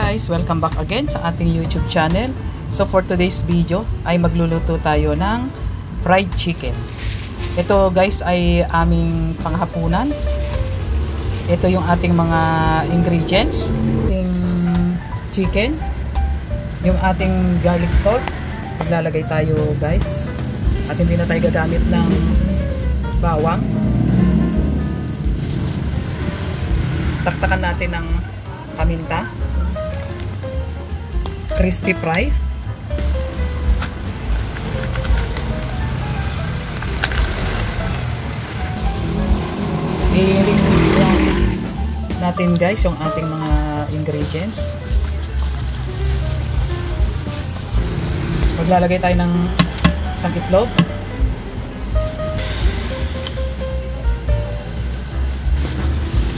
guys! Welcome back again sa ating YouTube channel. So for today's video ay magluluto tayo ng fried chicken. Ito guys ay aming panghapunan. Ito yung ating mga ingredients. Ating chicken, yung ating garlic salt. Maglalagay tayo guys. At hindi na tayo gagamit ng bawang. Taktakan natin ng paminta. Crispy fry. I-mix lang natin guys yung ating mga ingredients. Maglalagay tayo ng isang itlog.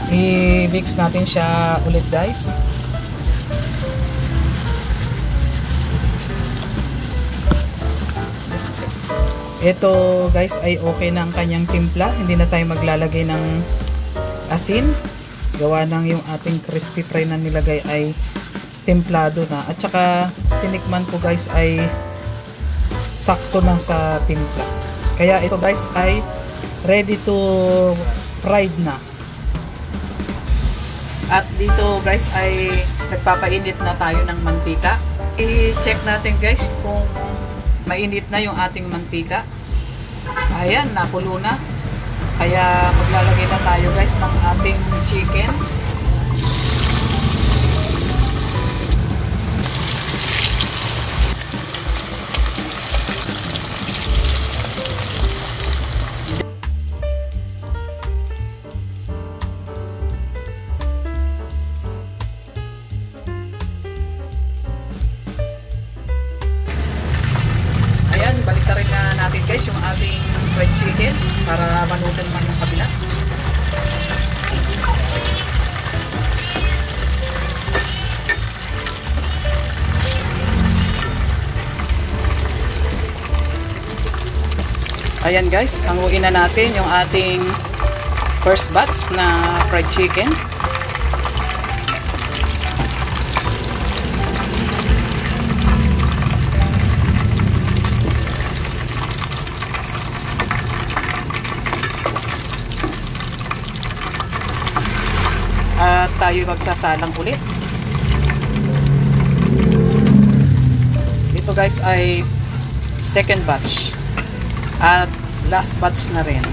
I-mix natin siya ulit guys. Ito guys ay okay na ang kanyang timpla. Hindi na tayo maglalagay ng asin. Gawa ng yung ating crispy fry na nilagay ay templado na. At saka tinikman ko guys ay sakto na sa timpla. Kaya ito guys ay ready to fried na. At dito guys ay nagpapainit na tayo ng mantika. I-check natin guys kung mainit na yung ating mantika. Ayan, nakulo na. Kaya maglalagay na tayo guys ng ating chicken. Baliktarin na natin guys yung ating fried chicken para manukan man ng kabila. Ayan guys, hanguin na natin yung ating first batch na fried chicken. At tayo magsasalang ulit. Ito guys ay second batch at last batch na rin.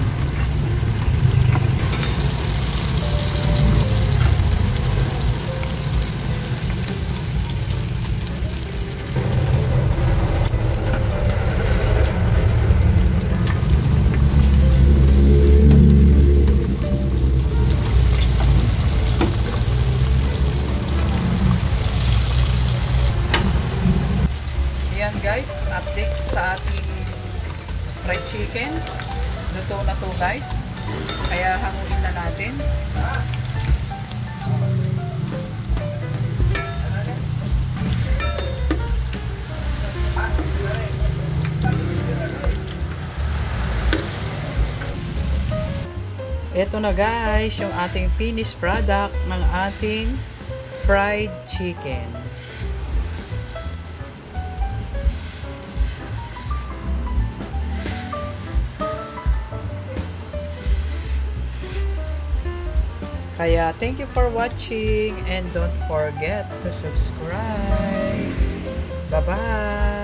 Guys, update sa ating fried chicken. Luto na to guys. Kaya hanguin na natin. Ito na guys, yung ating finished product ng ating fried chicken. Kaya thank you for watching and don't forget to subscribe. Bye-bye!